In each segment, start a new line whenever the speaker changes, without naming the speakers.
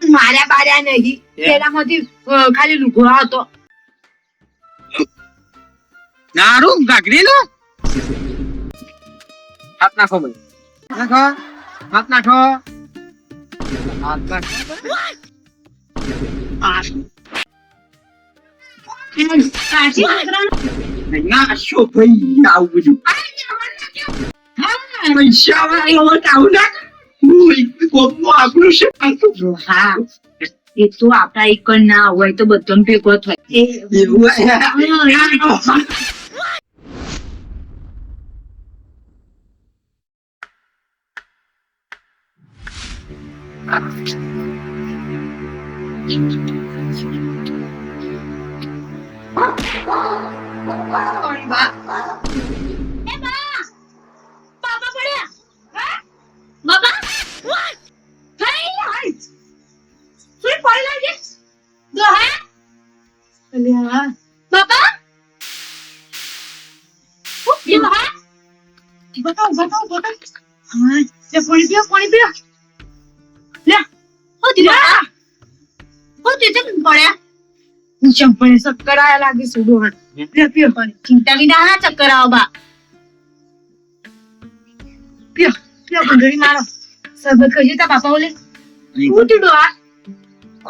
માર્યા બાર્યા નહીં, પેલામાંથી ખાલી લુગડો હતો.
નારું ગાગરીનું હાથ નાખો ભાઈ, નાખો હાથ નાખો, હાથ નાખો. ના શું ભાઈ આવું બધું પૈસા આવું ના આપણું છે.
હા, એ તો આપડા એક ના હોય તો બધો ભેગો થાય. ચંપણે ચક્કર આયા લાગે છે. ચિંતા વિના ચક્કર આવો બા. પીઓ પીઓ બંધરી મારો સરબત કરજે તા બાપા ઓલે. હું તીડો આ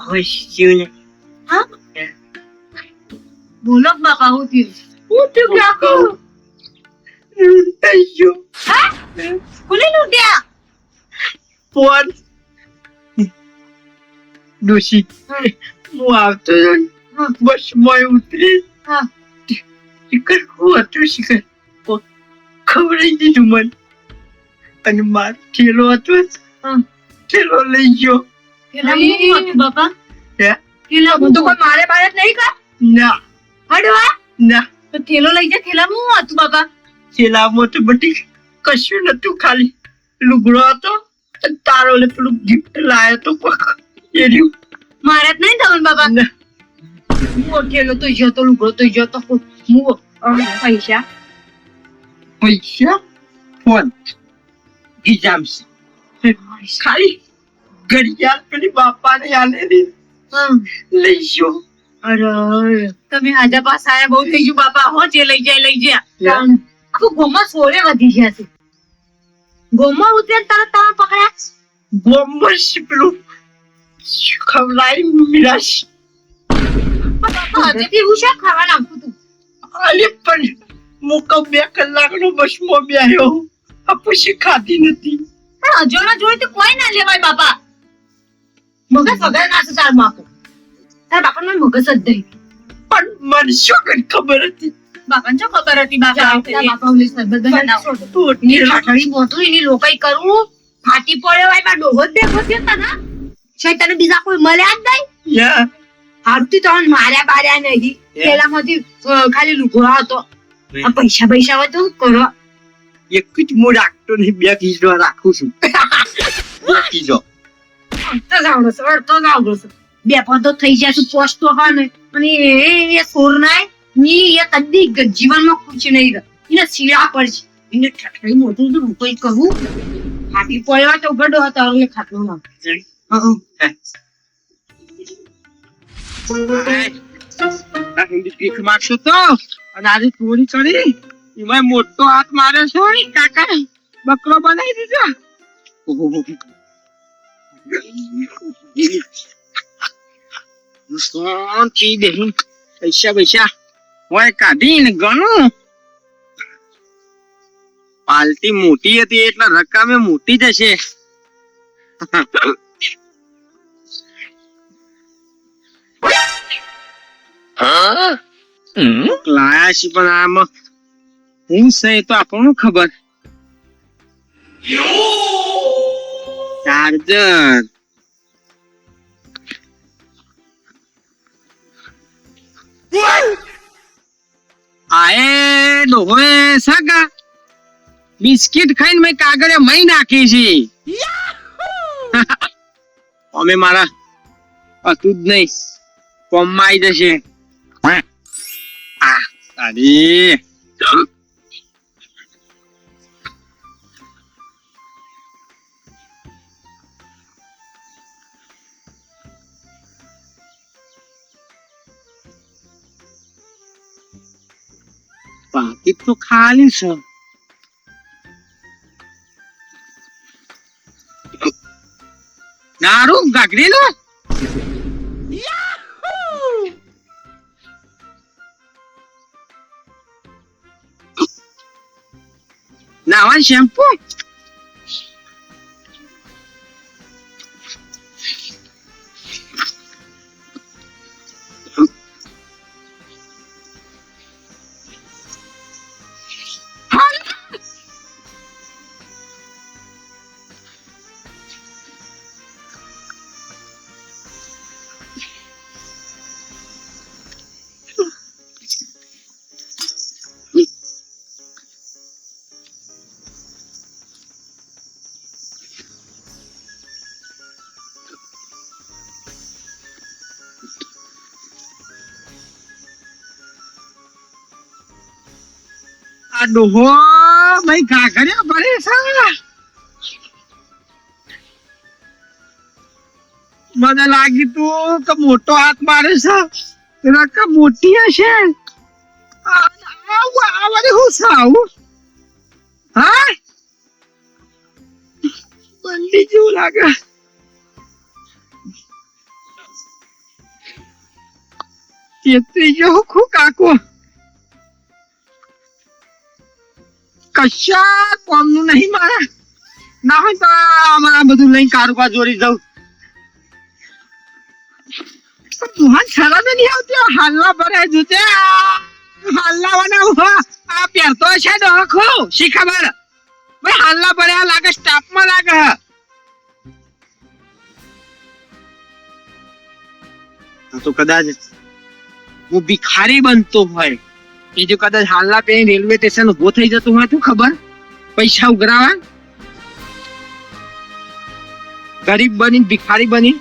ખુશ છું ને.
હા બોલો બાપા, હું તીડો હું તીડો રાખો. હા કોને લૂટ્યા?
ફોન ડોશી હું આવતો બસ મોય ઉતરી.
હા
શિખર હું હતું, શિખર ખવડાવી દીધું મને, અને મારો થેલો હતો, થેલો લઈ ગયો.
પેલા હું હતું બાપા?
હે
પેલા હું તો કોઈ મારે બારે નહીં કા?
ના
હડવા
ના,
તો થેલો લઈ જા. થેલા હું હતું બાપા?
થેલામાં તો બધી કશું નતું, ખાલી લુગડો હતો, તારો લે પેલું ગિફ્ટ લાયો તો એ રહ્યું.
મારે જ નહીં થવાનું બાપા.
ના
હું થેલો તો જતો, લુગડો તો જતો, હું પૈસા
પૈસા ફોન ગીજામ્સ ખાલી ઘડિયાળ પેલી બાપાને આલેલી લઈ ગયો.
અરે તમે આજા પાસ આયા બહુ થઈ ગયું બાપા. હો જે લઈ જાય લઈ જાય. આખું ગોમાં સોરે વધી ગયા છે. ગોમાં ઉતરે તરત તમે પકડ્યા.
ગોમર પેલું ખવડાવી મિરાશ.
બાપા હજુ હું શું ખાવા નાખું તું?
અલે પણ મુકો 2 કલાકનો બસમાં બેહ્યો, આ પછી ખાધી નથી.
પણ અજોના જોઈ તો કોઈ ના લેવાય બાપા. મગજ વગર ના છે તાર બાપુ. તાર બાપાને મગજ જ નહીં.
પણ મને શું કઈ ખબર હતી?
બાપાને શું ખબર હતી? બાપા બાપા ઓલી સરબત બનાવો ની લાકડી બોતું એની લોકાઈ કરું ફાટી પડ્યો હોય બા ડોહો જ બેઠો છે તને. છે તને બીજા કોઈ મળ્યા જ નહીં.
યા
હારતી તો માર્યા બાર્યા નહીં, પેલામાંથી ખાલી લુગડો હતો. આ પૈસા પૈસા હોય તો શું કરો?
એક જ હું રાખતો નહીં, 2 કિલો રાખું છું. 2 કિલો
તો જાવડો છે, અડધો જાવડો છે. 2 પદો થઈ જાય તો પોસ્ટો હોય ને, અને એ સોર નાય ની એ કદી જીવનમાં ખુશ નહીં રહે. એને શીરા પડશે, એને ઠઠડી મોટું તો રૂપઈ કરું ફાટી પડ્યો તો ગડો હતો હવે ખાટલો ના.
ભીખ માગશો તો, અને આજે ચોરી કરી એમાં મોટો હાથ માર્યો છે કાકા, બકરો બનાવી દીધો. શાંતિ દેહી પૈસા પૈસા હોય કાઢી ને ગણું. પાલટી મોટી હતી એટલે રકમે મોટી જશે. લાયા છે પણ આમાં હું છે તો આપણને ખબર. ચાર્જર આએ ડોહે સગા બિસ્કિટ ખાઈને મેં કાગળે મહી નાખી છે. અમે મારા હતું જ નહીં, કોમમાં આવી જશે. અરે
પાકીટ તો ખાલી છે. નારું ગાગડી લો. નાવા શેમ્પુ આ ડોહો ભાઈ ઘાઘરિયા ભરે છે. મને લાગી તું કે મોટો હાથ મારે છે. રકમ મોટી હશે. આવું હું સાવું હા બંડી જેવું લાગે. તેત્રી જો ખું કાકો કશા કોમનું નહીં મારા. ના હોય તો અમારા બધું લઈને કારોબાર જોડી જાઉં. તુહાન શરમ નહીં આવતી. હાલના ભરાય જુતે હાલના બનાવું. આ પહેરતો છે ડોખો શી ખબર ભાઈ. હાલના ભર્યા લાગે સ્ટાફમાં લાગે. તો કદાચ હું ભિખારી બનતો હોય એ જો કદાચ હાલના પે રેલવે સ્ટેશન ઉભો થઈ જતું હોય તો ખબર પૈસા ઉઘરાવા. ગરીબ બની ભિખારી બની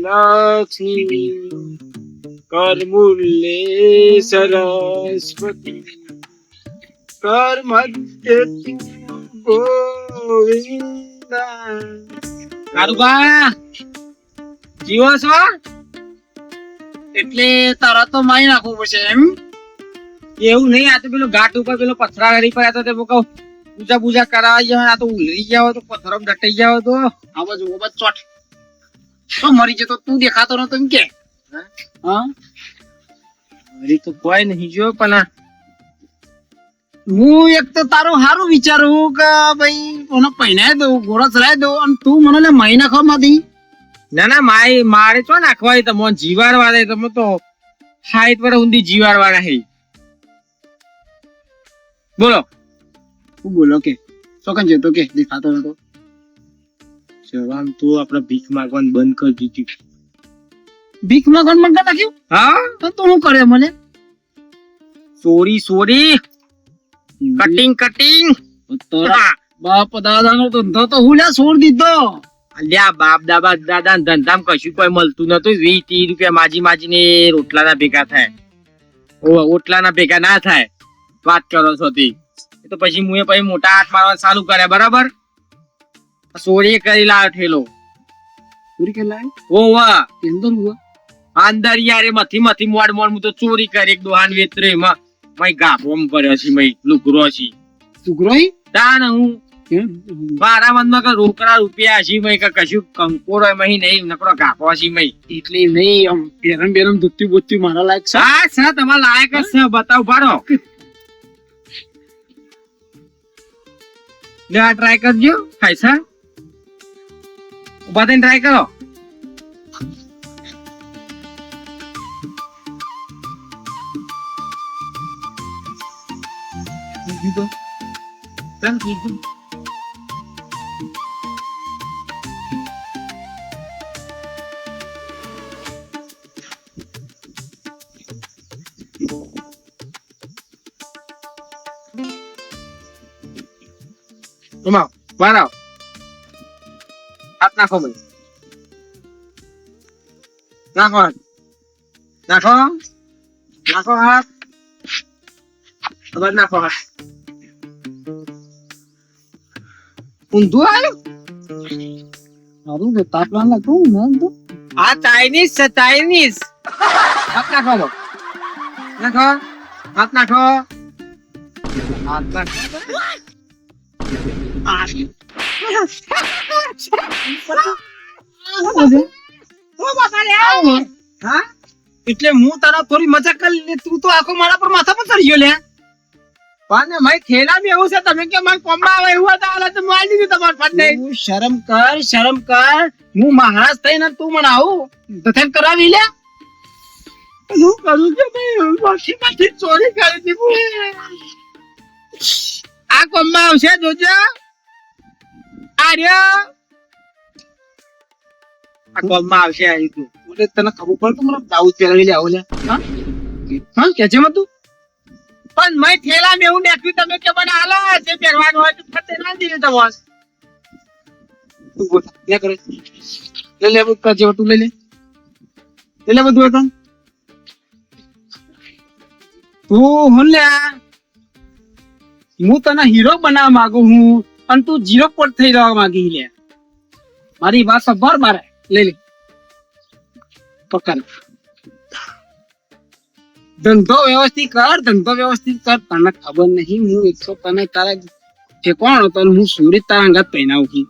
લક્ષ્મી કરમૂલે સરસ્વતી કર મધ્ય ગોવિંદા. કારુબા જીવો છો એટલે તારા તો મારી નાખવું પડશે એમ. એવું નહીં. આ તો પેલો ઘાટ ઉપર પેલો પથરા હરી પર તો કહું પૂજા પૂજા કરાવી જાય. આ તો ઉલરી જાવ તો પથરો ડટાઈ જાવ તો આ બાજુ ચોટ તો મરી જતો. તું દેખાતો નતો એમ કે હા મરી તો કોઈ નહીં જો. પણ હું એક તો તારું સારું વિચારું કે ભાઈ કોને પહેરાય દઉં ગોળા ચલાવી દઉં અને તું મને લે માઈ નાખવા માંથી. ના ના મારે ચો નાખવાય તમે જીવાર વાળા. તમે તો 60 વર્ષ ઊંધી જીવાર વાળા હે. બોલો શું બોલો કે ચોકન જતો કે દેખાતો નતો. જવાન તો આપણે ભીખ માંગવાનું બંધ કરી દીધું. ભીખ માંગવાનું બંધ કરી નાખ્યું? હા તો શું કરે મને? સોરી કટિંગ બાપ દાદા નો ધંધો તો હું છોડ દીધો. અલ્યા બાપ દાદા ધંધામ કશું કોઈ મળતું નતું. 20-30 રૂપિયા માજીને રોટલાના ભેગા થાય. ઓટલાના ભેગા ના થાય. વાત કરો છો તે તો પછી મુએ પછી મોટા હાથ મારવા ચાલુ કર્યા. બરાબર ચોરી કરી લાવ્યો ઠેલો. ચોરી કરી લાવ્યો? ઓવા અંદર યાર મથી મોડ હું તો ચોરી કરી. એક દોહાન વેતરે માં ગાભોમ પડ્યો છે. લુગરો છે. લુગરો તાન હું મારા મનમાં કે રોકડા રૂપિયા છે કે કશું કંકોડો નહીં નકરો ગાભો છે. એટલે નહીં બેરમ ધોતી બોતી મારા લાયક છે. હા સર તમારા લાયક જ છે. બતાવ ભાડો લે આ ટ્રાય કરજો. ખાય સર ઉભા થઈને ટ્રાય કરો. તમાવ બહાર આવો હાથ નાખો ભાઈ નાખો હાથ નાખો નાખો હાથ બસ નાખો હાથ ઊંધું આવ્યું
મારું તો તાપમાન લાગતું ને તો
આ ચાઇનીઝ છે ચાઇનીઝ હાથ નાખો બો નાખો હાથ નાખો હાથ નાખો હા એટલે હું તારા થોડી મજાક કરી લે તું તો આખો મારા પર માથા પર ચડી ગયો લે પણ ભાઈ થેલા બી એવું છે તમે કે મારે કોમમાં આવે એવું હતા હાલ તો મારી દીધું તમારે ફટને શરમ કર હું મહારાજ થઈને તું મને આવું તથેન કરાવી લે હું કરું કે માંથી ચોરી કરી દીધું આ કોમમાં આવશે જોજો આર્ય આ કોમમાં આવશે આવી તું એટલે તને ખબર પડે તો મને દાઉદ પહેરાવી લે આવું લે હા કે છે તું પણ મેં થેલા મેં એવું નાખ્યું તમે કે મને હાલો જે પહેરવાનું હોય તો ફતે ના દીધું તમારે તું બોલ લે કરે લે બધું કરજે તું લઈ લે બધું હતા તું હું લે હું તને હીરો બનાવવા માંગુ હું અને તું જીરો પર થઈ રહેવા માંગી લે મારી વાત સભર મારે લઈ લે પકડ ધંધો વ્યવસ્થિત કર તને ખબર નહીં હું 100 તને તારા ઠેકોણ હતો હું સુરત તારા અંગત પહેરાવું છું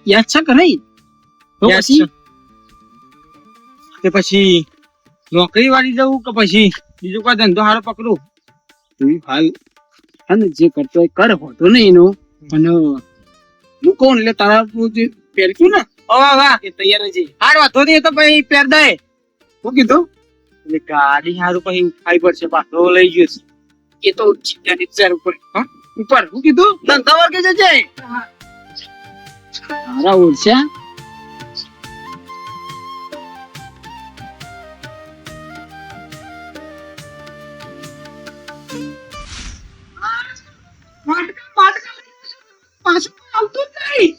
યાદ છે કે નહીં તો પછી નોકરી વાળી જવું કે પછી બીજો કોઈ ધંધો હારો પકડું તું હાલ અને જે કરતો હોય કર હોતો નહીં એનો અને હું કહું એટલે તારા જે પહેરશું ને વાહ એ તૈયાર છે હાર વાતો નહીં તો પછી પહેર દે શું કીધું એટલે ગાડી હારું પછી ઉઠાઈ પડશે પાછો લઈ ગયો છે એ તો ઉપર ઉપર શું કીધું ધંધા વર્ગે જજે તારા ઓળખ્યા પાછું આવતું જ નહીં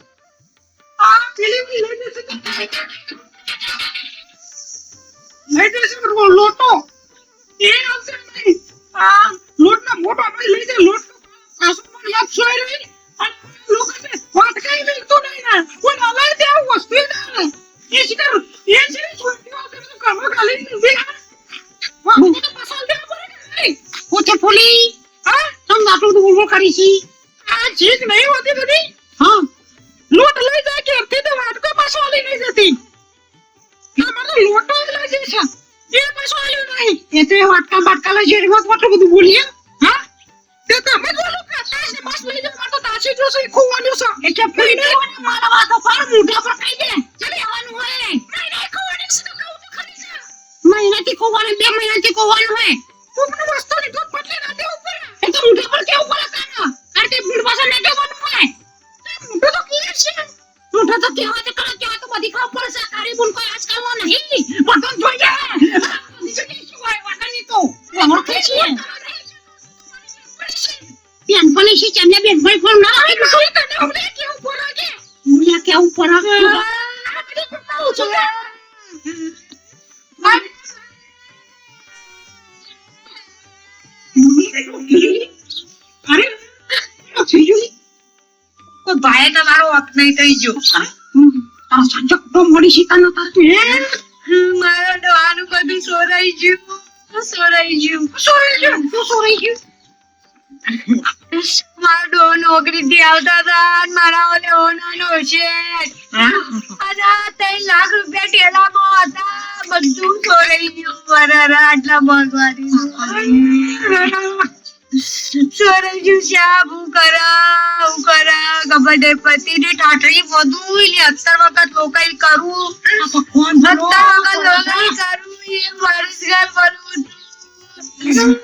આ પેલી લઈ જશે લોટો એ આવશે નહીં આ લોટનો મોટો ભાઈ લઈ જાય લોટ પાછું પણ યાદ સોય રહી અને લોકો છે વાટકાઈ મિલતો નહીં ના કોઈ અલાય દે આવું વસ્તુ ના એ શિકાર એ છે છોડી આવશે તો કામ ખાલી નથી વાહ તો પાછળ દે નહીં ઓકે ફૂલી હા તમ આટલું તો બોલ કરી છી આ ચીજ નહીં હોતી બધી હા લોટ લઈ જાય કે તે તો વાટકો પાછો લઈ નહીં જતી ના મારો લોટો લઈ જાય છે એ પાછો આવ્યો નહીં એ તો વાટકા બાટકા લઈ જાય મત મત બધું બોલીએ હા તે તો અમે બોલું કે તાસ ને બસ લઈ જાય તો તાસી જો છે ખોવાનું છે એટલે પીને મારા વાતો પર મોઢા પર કહી દે ચલી આવવાનું હોય નહીં ખોવાનું છે તો કહું તો ખરી છે મહિનાથી ખોવાનું 2 મહિનાથી ખોવાનું હોય તું મને વસ્તુ ની દૂધ પટલી ના દે ઉપર એ તો મોઢા પર કેવું પડે કાના અરે તે ભીડ પાસે ના દેવાનું હોય મોઢો તો ક્લિયર છે મોઢો તો કેવા તો કરો કેવા તો બધી ખબર પડશે કારી બોલ કોઈ આજકાલ નો નહીં બટન જોઈ જા નીચે શું હોય વાટની તો ઓળખે છે બેન પણ છે ચમને બેન ભાઈ ફોન ના આવે કોઈ તને ઉલે કેવું પડે કે ઉલે કેવું પડે આ બધું કહું છું અરે જીજુજી તો ભાઈ તમારો અપ નહીં થઈ ગયો તારો સંજોગ તો મોડી શીખા નતા મારા ડોહાનું બધું સોરાઈ ગયું મારા ડોહો નોકરી થી આવતા હતા મારા ઓલે ઓનાનો છે 3 લાખ રૂપિયા ઠેલામાં હતા બધું સોરાઈ ગયું મારા આટલા મોંઘવારી સોરાઈ ગયું શાબ હું કરા કબડે પતિ ને ટાટરી બધું લે 17 વખત લોકાઈ કરું 17 વખત લોકાઈ કરું એ મારી ઘર બનવું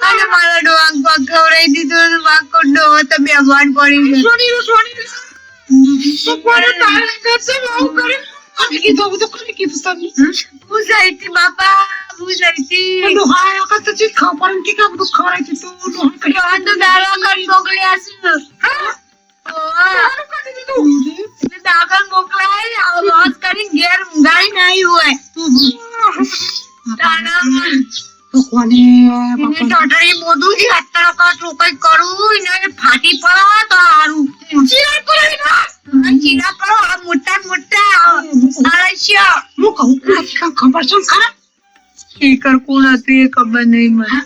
અને મારા ડોંગ પગ ખવડાવી દીધું વાકો ડોહો તો બેભાન પડી ગયો તો કોને તારે કરશે બહુ કરે અને કીધું બધું કોને કીધું તમે હું સાઈથી બાપા
હું જઈતી
ડોહા આકા તો ચીજ ખબર કે કામ તો ખરાય છે તું ડોહા કરી
આ તો દાડા કરી મોકલ્યા છે દાખલ મોકલાય લોસ કરી ઘેર ઊંઘાઈ નહીં હોય
કોને
એને ટોટરી મોઢું થી અત્યારે કાચું કઈ કરું એને ફાટી પડો તો હારું ચીરા પડે આ મોટા મોટા આળસ્યા
હું કહું ખબર છે ખરા
સ્પીકર કોણ હતું એ ખબર નહીં મને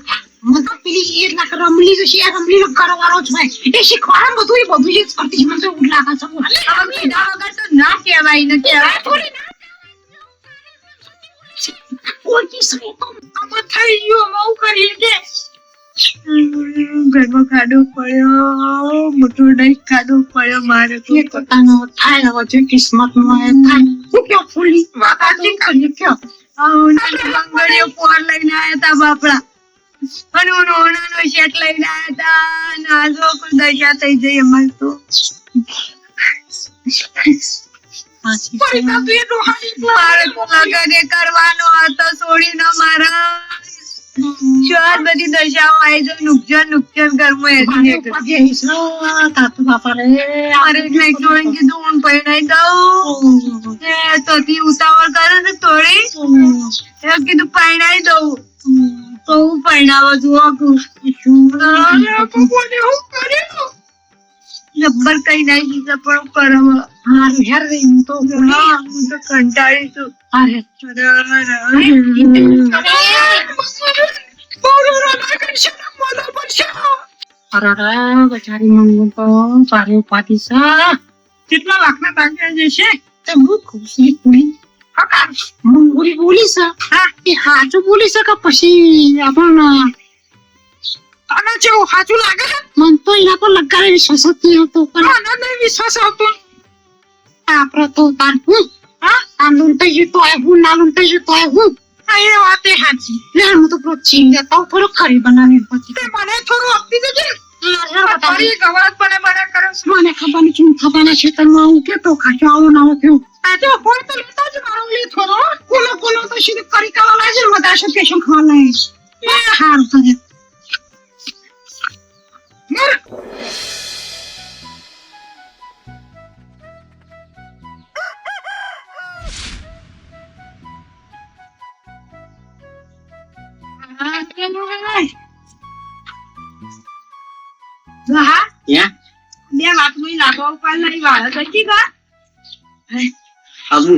મને તો પેલી એ ના રમલી તો છે રમલી નો કરવાનો જ ભાઈ એ શીખવાડે બધું જ કરતી છે મને તો ઉડ લાગે છે
કીધા વગર તો ના કહેવાય ને કહેવાય થોડી
ઓછી સે તો
આમાં થઈ ગયું બહુ કરી કે ઘરમાં ખાડો પડ્યો મોટો નહીં ખાડો પડ્યો મારે
એ પોતાનો થાય હવે જે કિસ્મત માં થાય હું ક્યાં ફૂલી વાતાજી કરી ક્યાં
બંગડીઓ પોર લઈને આયા તા બાપડા અને હું નોનાનો શેટ લઈને આયા તા નાજો કોઈ દશા થઈ જઈ અમારે તો મારે તો લગન એ કરવાનો હતો છોડીને મારા ચાર બધી દશાઓ આવી જાય નુકસાન ઘરમાં એથી મારે એટલે જોઈને કીધું હું પૈણાઈ દઉં તોથી ઉતાવળ કરે છે થોડી કીધું પૈણાઈ દઉં તો હું પૈણાવો જબ્બર કઈ નહીં દીધા પણ કરવા
હારું યાર હું તો
હું તો કંટાળી છું
અરે બચારી મંગુ તો સારી ઉપાધિ છે કેટલા લાખના તાગ્યા જશે તો હું ખુશી પૂરી મંગુરી બોલી છે હા એ હાચું બોલી છે કે પછી આપણને તને જેવું હાચું લાગે મન તો એના પર લગાડે વિશ્વાસ જ નહીં હતો પણ નહીં વિશ્વાસ આવતો આપણે તો તાર હું હા આનું તો જે તો હું નાનું તો જે તો હું એ વાત એ સાચી લે હું તો પ્રોચીન દેતા થોડું ખરી બનાવી પછી તે મને થોડું આપી દેજે ફરી ગવાત બને કરો મને ખબર નહીં શું થવાના છે તને હું કે તો ખાજો આવો ના થયો આ તો ફોન તો લેતા જ મારો લે થોડો કોનો તો સીધું કરી કાવા લાગે વધારે છે પેશન ખાવા લાગે એ હાર તો બે વાત મુઈ લાગો ઉપર નહીં વાળ કઈ કા
અબુ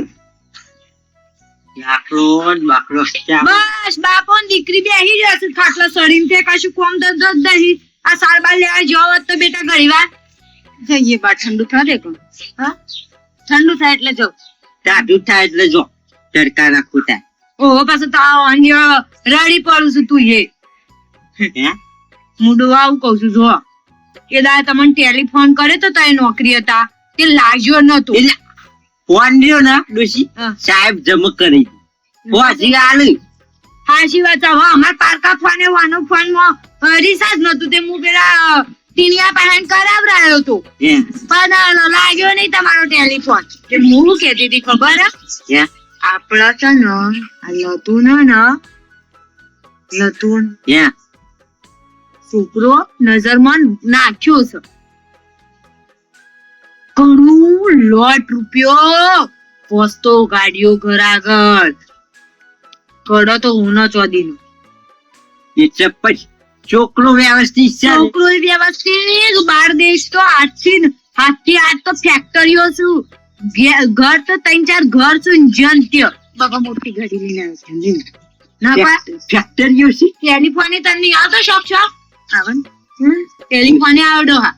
લાકડો બાકડો
બસ બાપો ને દીકરી બેહી જશે ખાટલા સડીને તે કશું કોમ ધંધો જ નહીં આ સારબાર લેવા જવો તો બેટા ઘડીવાર જઈએ બા ઠંડુ થાય કોણ હા ઠંડુ થાય એટલે જો
ટાઢું થાય એટલે જો તડકા નાખું થાય
ઓહો પાછું તાવ અન્ય રડી પડું છું તું
હે
હું આવું કઉ છું જો એ દા તમને ટેલિફોન કરે તો તઈ નોકરી હતા તે લાગ્યો નતો
એટલે ફોન રહ્યો ને ડોશી સાહેબ જમ કરી પહોંચી આલી
હાચી વાત હવે અમાર પારકા ફોન વાનો ફોન માં રિચાર્જ નતું તે હું પેલા ટીનિયા પહેન કરાવરાયો હતો પણ લાગ્યો નહીં તમારો ટેલિફોન તે હું કહેતી હતી ખબર
હે
આપડા છે ને આ લતું
હે
છોકરો નજરમાં નાખ્યો છે ઘણું લોટ રૂપિયો પોસ્તો ગાડીઓ ઘર આગળ કડો તો હું ચોદી નો
એ ચપ્પચ છોકરો વ્યવસ્થિત છે
છોકરો વ્યવસ્થિત બાર દેશ તો હાથથી હાથ તો ફેક્ટરીઓ છું ઘર તો 3-4 ઘર છું જંત્ય બાબા મોટી ગાડી લઈને આવ્યો ના બા
ફેક્ટરીઓ છે
ટેલિફોન તને આવતો શોખ આવે ટેલિફોન આવડો હા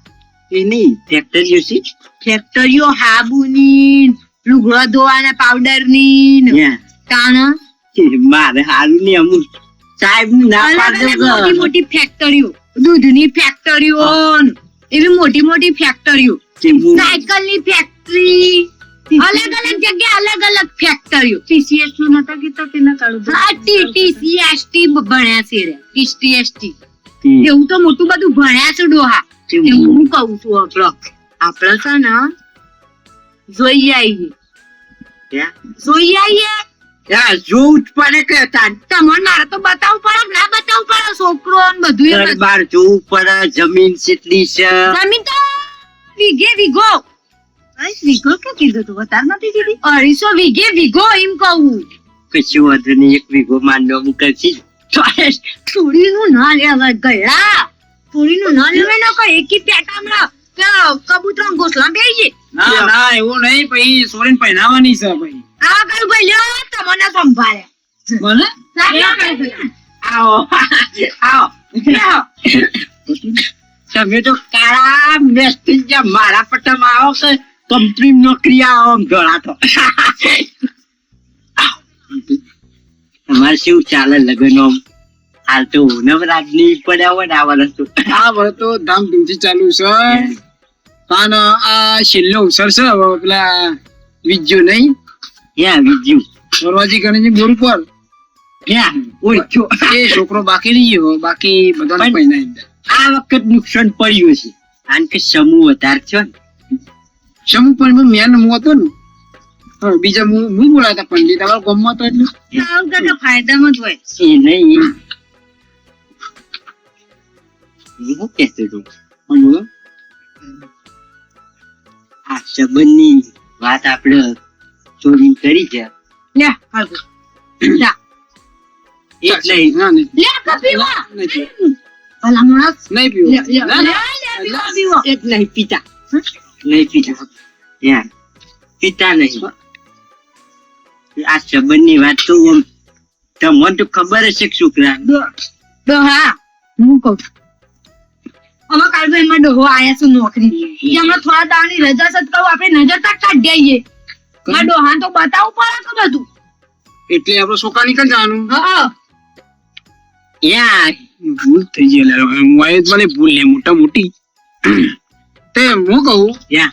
એ નહીં ફેક્ટરીઓ છે
ફેક્ટરીઓ હાબુની લુગડો ધોવાના પાવડર ની તાણ
મારે હારું ને અમુક સાહેબ નું ના
મોટી મોટી ફેક્ટરીઓ દૂધની ફેક્ટરીઓ એવી મોટી મોટી ફેક્ટરીઓ સાયકલ ની ફેક્ટરી અલગ અલગ જગ્યા અલગ અલગ ફેક્ટરીઓ ટીસીએસ નું નતા કીધું કે ના કાઢું હા ટીસીએસટી ભણ્યા છે રે ટીસીએસટી એવું તો મોટું બધું ભણ્યા છે ડોહા હું કહું છું આપડે છે ને જોઈ આવીએ
જોવું જ પડે કે તાન
તમને મારે તો બતાવવું પડે કે ના બતાવવું પડે છોકરો ને બધું એ
ઘર બાર જોવું પડે જમીન કેટલી છે
જમીન તો વીઘો વીઘો કે કીધું તું વધારે નથી કીધી 250 વીઘે વીઘો એમ કહું
કશું વાંધો નહીં 1 વીઘો માંડવા મૂકલશી
થોડીનું ના લેવાય ગયડા થોડીનું ના લેવાય ને કોઈ એકી પેટામાં કબૂતર ઘોસલા બેસી છે
ના ના એવું નહીં પછી સોરીને પહેરાવાની છે ભાઈ
આ કઈ ભાઈ લ્યો તમને સંભાળે
મને
આવો આવો તમે તો કાળા મેસ્ત્રી જ્યાં મારા પટ્ટામાં આવો કે કંપની નોકરી આવો આમ ગળાતો તમારે શું ચાલે લગ્ન હાલ તો નવરાજની પડ્યા હોય ને આ વર્ષ તો
આ વર્ષ તો ધામધૂમથી ચાલુ છે અને આ છેલ્લો અવસર છે હવે પેલા વિજ્યો નહીં
ક્યાં બીજું
દરવાજી ગણેશની બોર ઉપર
ક્યાં ઓળખ્યો
એ છોકરો બાકી નહીં ગયો બાકી બધાને
પણ-
પહેરાવી
આ વખત નુકસાન પડ્યું છે કારણ કે સમૂહ વધારે છે ને
સમૂહ પણ મેન હું હતો ને હા, બીજા હું બોલાતા પંડિત અમારા ગામમાં તો એટલે
આવું કાકા ફાયદામાં જ હોય
એ નહીં હું કહેતો હતો
હા, બોલો
આ સંબંધની વાત આપણે ચોરી કરી છે
લે હાલો
એટલે
ના નહીં
લે કપીવા
નહીં પીવું.
ભલા માણસ
નહીં
લે
પીવું.
લે
ના,
લે
ના.
લે પીવો પીવો
એક નહીં પીતા નહીં પીતા યાર પીતા નહીં આ સંબંધની વાત તો આમ તમને તો ખબર હશે કે છોકરા
ડોહા હું કહું છું. અમે કાલભાઈ માં ડોહો આયા છે નોકરી ઈ હમણાં થોડા દાવાની રજા છે તો કહું આપણે નજર તક કાઢી આવીએ માં ડોહા તો બતાવવું પડે કે બધું
એટલે આપણે છોકરા નીકળી જવાનું
હા
યાર
ભૂલ થઈ ગઈ લે. હું આ જ મને ભૂલ ને મોટા મોટી તે હું કહું
યાર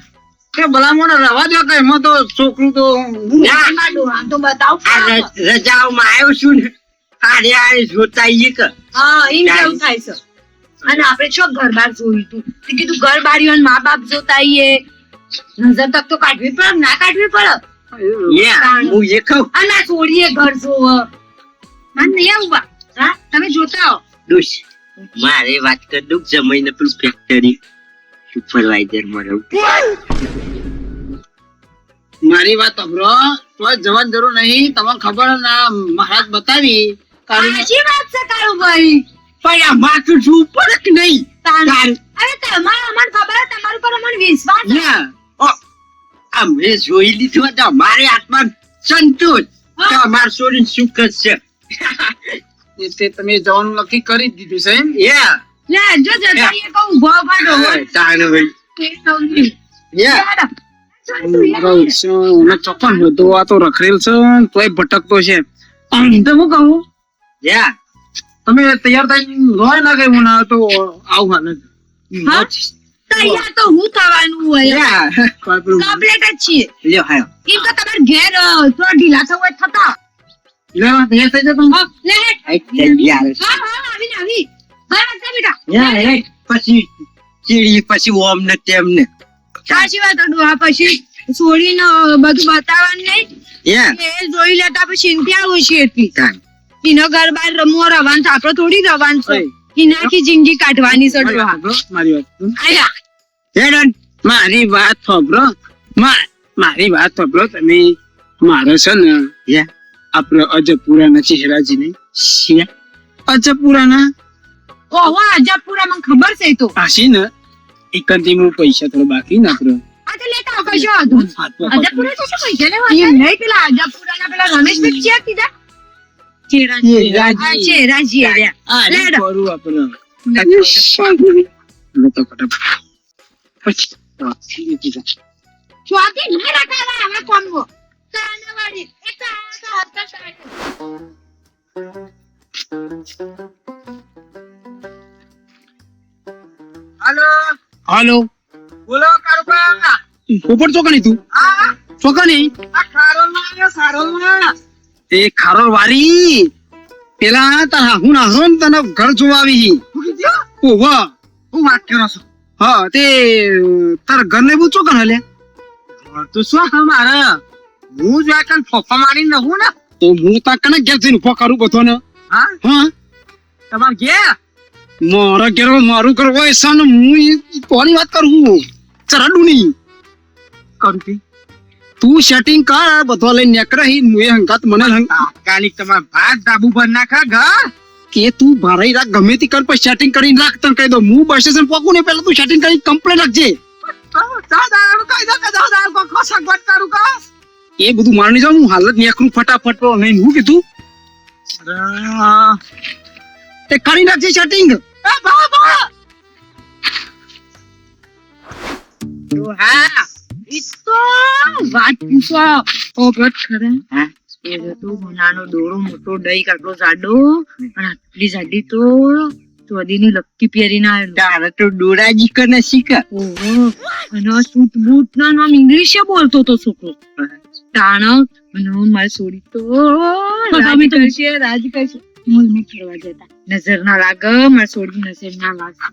કે ભલામણ રવા દો કે એમાં તો છોકરું તો
માં ડોહા તો બતાવવું
આ
પડે
રજાઓમાં આવ્યો છું ને આડે આડે જોતા આવીએ કે
હા એમ કેવું થાય છે અને આપણે છો ઘર બાર જોયું તું તે કીધું ઘર બારીઓ ને મા બાપ જોતા આવીએ નજર તક તો કાઢવી પડે ના કાઢવી પડે
યાર હું એ કહું
અને આ છોડીએ ઘર જોવ મને નહીં આવું હા તમે જોતા આવો
દોસ્ત મારે વાત કર દઉં જમાઈને પેલું ફેક્ટરી સુપરવાઇઝર માં રહું
મારી વાત સાંભળો તો જવાની જરૂર નહીં તમને ખબર ના મહારાજ બતાવી કારણ
સાચી વાત છે કાળુભાઈ
પણ આ માથું શું પડે કે નહીં તાર
અરે તમારે અમને ખબર છે તમારું પર અમને વિશ્વાસ છે.
ના ઓ આ મેં જોઈ લીધું તો મારે આત્મા સંતોષ કે અમાર છોરીને સુખ જ છે
તે તમે જવાનું નક્કી કરી જ દીધું છે એમ?
યા
લે જો જતા એ કહું ઉભો ભાડો
તાણ ભાઈ યા
મને ચોક્કસ બધો આ તો રખડેલ છે તોય ભટકતો છે તો હું કહું
યા
તમે તૈયાર થઈને લોય ના ગઈ ના તો આવું
હા? તૈયાર તો હું થવાનું હોય
યા
કમ્પ્લીટ જ છીએ
લ્યો હાયો
એમ તો તમારે ઘેર થોડા ઢીલા થવું હોય થતા
લેવા તૈયાર થઈ જતો
હા, લે હેડ.
આઈ તૈયાર
હા હા આવીને આવી ભાઈ વાંચા બેટા
યા રે પછી ચીડી પછી ઓમ ને તેમ ને
સાચી વાત ડોહા પછી છોડીને બધું બતાવવાનું નહીં
યા
એ જોઈ લેતા પછી ચિંતા આવું છે એટલી
તાણ
એનો ઘર બાર રમવો રવાન છે આપડે થોડી રવાન છે એનાથી જિંદગી કાઢવાની છે ડોહા
મારી વાત
આયા
હેડન
મારી વાત સાંભળો મારી વાત સાંભળો તમે મારે છે ને
યા
આપડે અજપુરાના ચહેરાજી નહીં
શિયા
અજપુરાના
ઓહો આજાપુરા મને ખબર છે એ તો
આશી ને એકંદી હું પૈસા થોડા બાકી ના આપડે
આ તો લેતા આવો, કશો વાંધો નહીં. આજાપુરા તો શું પૈસા લેવા એમ નહીં પેલા આજાપુરાના પેલા રમેશભાઈ ક્યાં કીધા હા, ચેરાજી રહ્યા. લેડો. ચોથી નહીં રખાવા હવે કોમવો. તાનાવાડી. એ તો આ તો હસતા
હાલો
હાલો
બોલો કારુબા
ઉપર ચોકણી તું
આ
ચોકણી
આ ખારોલમાં આવ્યો ખારોલમાં
એ ખારો વારી પેલા તારા હું ના હમ તને ઘર જોવા આવી
હું કીધું
ઓ વાહ
હું વાત કરો છો
હા તે તારા ઘર ને પૂછો કને લે
તો શું હમારે હું જો કાલ ફોફા મારી રહું ને
તો હું તા કને ઘેર જઈને ઉભો કરું બધાને
હા
હા
તમાર ઘેર
મારા ઘેર મારું કરવા એસા ને હું કોની વાત કરું ચરડું નહીં
કરું તી
તું સેટિંગ કર બધો લઈને નીકળે હું એ હંગાત મને
તાત્કાલિક તમાર ભાત ડાબુ પર નાખા ઘર
કે તું ભારાઈ રાખ ગમે તે કર પછી સેટિંગ કરીને રાખ તને કહી દો હું બસ સ્ટેશન પહોંચું ને પહેલા તું સેટિંગ કરી કમ્પ્લેટ રાખજે એ બધું માર નહીં જાઉં હું હાલત નીકળું ફટાફટ નહીં હું કીધું તે કરી નાખજે સેટિંગ
હા ઈ તો વાત પૂછો ઓગટ ખરા
હા
એ તો નાનો દોરો મોટો દઈ કાટલો જાડો અને આટલી જાડી તો ચોદીની લક્કી પહેરીને આવેલો
તારે તો ડોરાજી કને શીખ
ઓહો અને સૂટ બૂટ ના નામ ઇંગ્લિશ બોલતો તો છોકરો તાણ અને મારી સોડી તો રાજ કરશે મૂલમાં ફરવા જતા નજર ના લાગે મારી સોડી નજર ના લાગે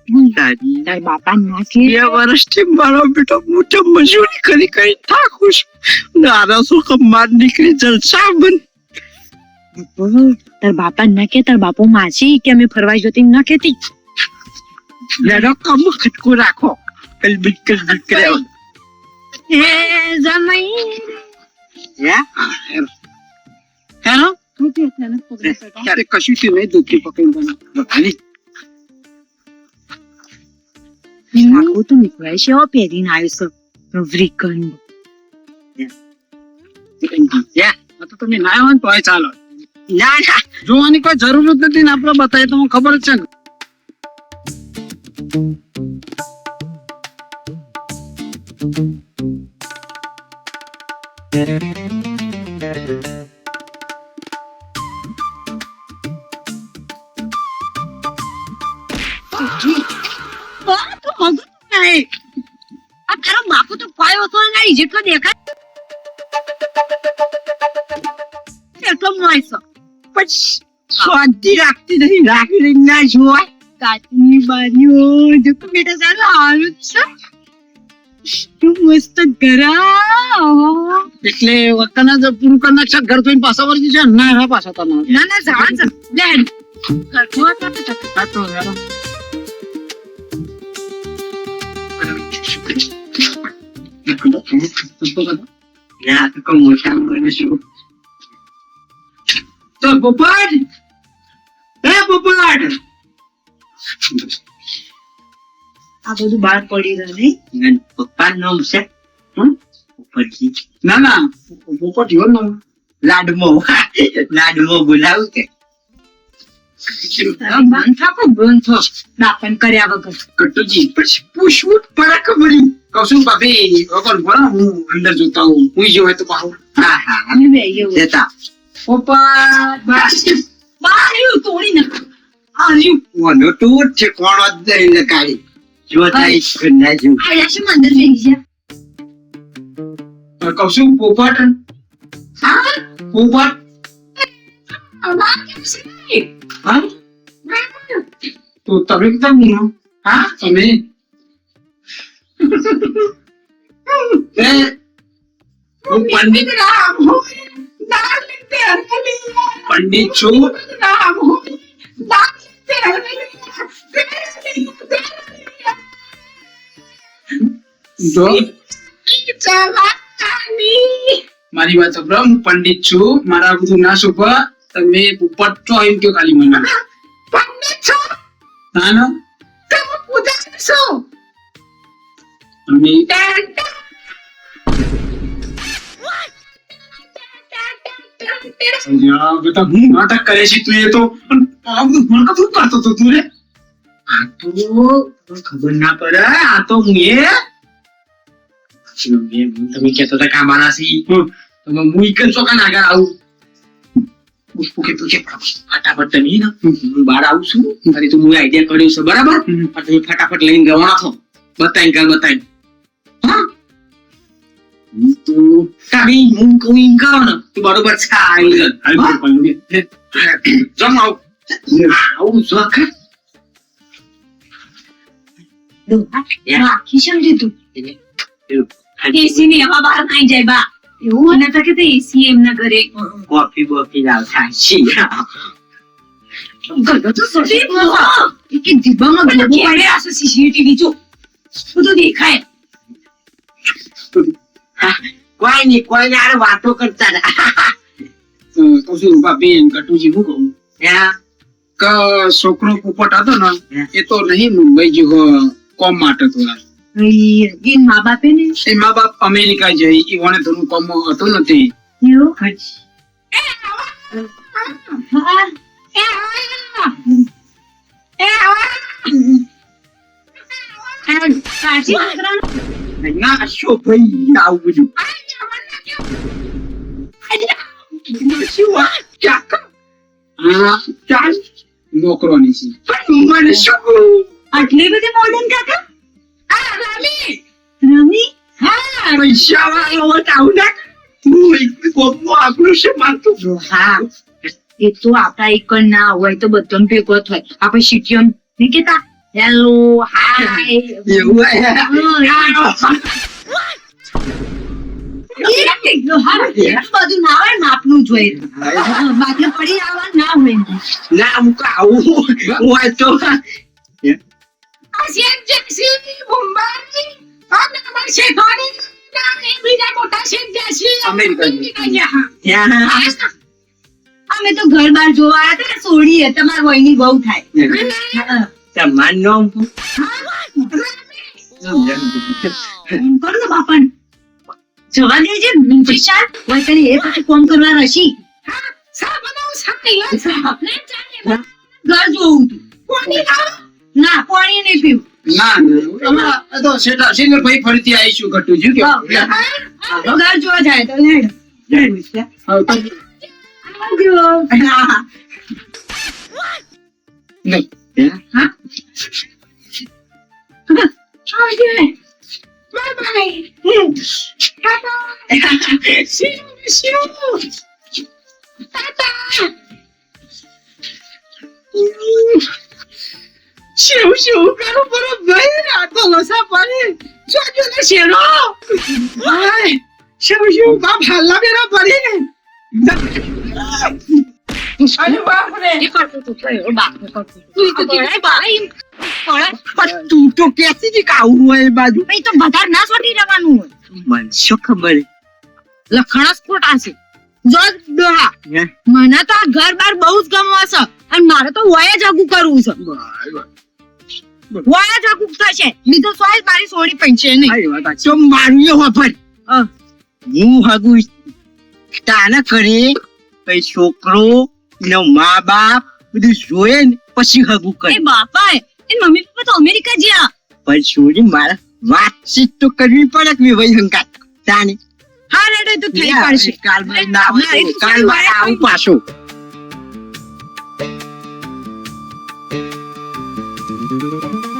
તાર બાપા નાખે
2 વર્ષથી મારો બેટો મોટો મજૂરી કરી કરી થાકું છું નાના શું કમાર નીકળી જલસા બન
તાર બાપા ના કે તાર બાપો માસી કે અમે ફરવા જતી ના કેતી
લેડો કમ ખટકો રાખો કલબિટ કરે
એ જમાઈ
હેનો ક્યારે કશું થી નહીં દૂધી પકડી
આખું તો નીકળાય છે પહેરીને આવ્યો છો વ્રીકન
તો તમે ના હોય તો ચાલો
ના ના
જોવાની કોઈ જરૂર જ નથી ને આપણે બતાવીએ તો ખબર જ છે ને
આ તારો બાપુ તો કોઈ હતો નહીં જેટલો દેખાય એટલો મોયસો
પણ શાંતિ રાખતી નહીં રાખી ના જોવાય
કાચની બારીઓ જો તો બેટા સારું હારું જ છે તું મસ્ત ગરા
એટલે વકના જો પૂરું કરી નાખશે ઘર જોઈને પાછા વળી જશે ના હા પાછા તમારે
ના ના જાણ છે બેન કરતો
આ તો યાર
ના તો મોટા બનશું તો પોપટ
આ બધું બહાર પડી રહ્યું નહીં
પપ્પા નામ છે પોપટજી
ના ના પોપટ યો ના
લાડમો બોલાવું કે
બંધ દાપન કર્યા વગર
કટુજી પછી પૂછવું પડે ખબરી કૌશલ ભાભી વગર બોલા હું અંદર જોતા હું હું જો હોય તો પાહો
હા હા
અમે બેહીએ
દેતા
પોપટ
બાર્યું તોડી નાખ
આર્યું
ઓનો ટૂટ છે કોણ જ નહીં લગાડી જો થાય ના જો
આયા છે મંદર બેહી જા
કૌશલ પોપટ
હા
પોપટ
આવા કેમ છે
હા તો તમે કેમ બોલો હા તમે એ હું પંડિત
રામ હોય દાલી તેર
પંડિત છું
રામ હોય દાલી તેર
જો
ચલાની
મારી વાત સાંભળો હું પંડિત છું મારા બધું ના શોભા તમે પોપટ છો એમ કયો ખાલી મને
પંડિત છો
ના ના
તમે પૂજા કરશો
અમે બેટા હું નાટક કરે છે તું એ તો પણ આ બધું મને શું કરતો હતો તું રે
આ તો ખબર ના પડે આ તો તમે કહેતા હતા કે આ મારા સી તમે હું એકન ચોકા ના આગળ આવું પુષ્પુ કે તું છે ફટાફટ તમે ને હું બહાર આવું છું અને તું હું આઈડિયા કર્યો છે બરાબર પણ તમે ફટાફટ લઈને રવાના થો બતાવી ઘર બતાવી હા હું તો કાવી હું કહું એમ કરો ને તું બરોબર છે જમ આવું જોખ
રાખી છે લીધું એસી ની હવા બહાર નાઈ જાય બા એવું અને તો કે એસી એમના ઘરે
કોફી બોફી લાવતા છીએ
ગયો તો સોચી કે જીબામાં ગોબો પડ્યા છે સીસીટીવી જો બધું દેખાય
કોઈ નહીં કોઈ ને હારે વાતો કરતા હતા.
તો શું રૂપાબેન કટુજી શું કહું
હા,
કે છોકરો પોપટ હતો ને એ તો નહીં મુંબઈ જેવો કોમ માટે હતો
એ મા બાપે ને
એ મા બાપ અમેરિકા જઈ એ વણે થોડું કોમ હતું નથી
એવું
ના શું ભાઈ આવું બધું હા ચાલ નોકરોની છે
મને શું
આટલી બધી મોડર્ન કાકા રમી
પૈસા વાળો આવું ના તું કોમનું આપણું છે માનતું.
હા એ તો આપડા એક ના હોય તો બધાને ભેગો થાય આપણે શીખ્યો નહીં કેતા હેલો હાય
એવું
બધું ના હોય માપનું જોઈએ બાકી પડી આવવા ના હોય
ના હું આવું હું તો
અમે તો ઘર બાર જોવા આવ્યા હતા ને સોડીએ તમાર વયની બહુ થાય
તમારું નામ
કરો ને બાપા જવા દેજે વિશાલ હોય તને એ પછી કોમ કરવા રસી ઘર જોવું ના પાણી નહીં પીવું
ના ના તો સેટા સિંગર ભાઈ ફરીથી આવીશું કટુજી કે
ઘર જોવા જાય તો લેડ
શું કરો ભાઈ આ તો લસા પાણી જોજો ને શેરો ભાઈ શું બાપ હાલા બેરા પડી અરે બાપ રે
તું તો કેતી હતી કે આવું હોય એ બાજુ
તો વધારે ના છોડી રહેવાનું હોય
મને શું ખબર
લખણા ખોટા છે જો ડોહા
હે?
મને તો આ ઘર બાર બહુ જ ગમવા છે અને મારે તો વયા જ આગું કરવું છે વયા જ આગું થશે બીજું સોય મારી સોડી પૈસે નહીં
તો મારું એ વાપર હું હગુ તાના કરે કઈ છોકરો નો મા બાપ બધું જોયે ને પછી હગુ કરે
એ બાપા એ મમ્મી પપ્પા તો અમેરિકા ગયા
પણ છોડી મારા વાતચીત તો કરવી પડે કે ભાઈ હંકાત તાને
હા રેડે તો થઈ પડશે
કાલ આવું પાછું
Thank you.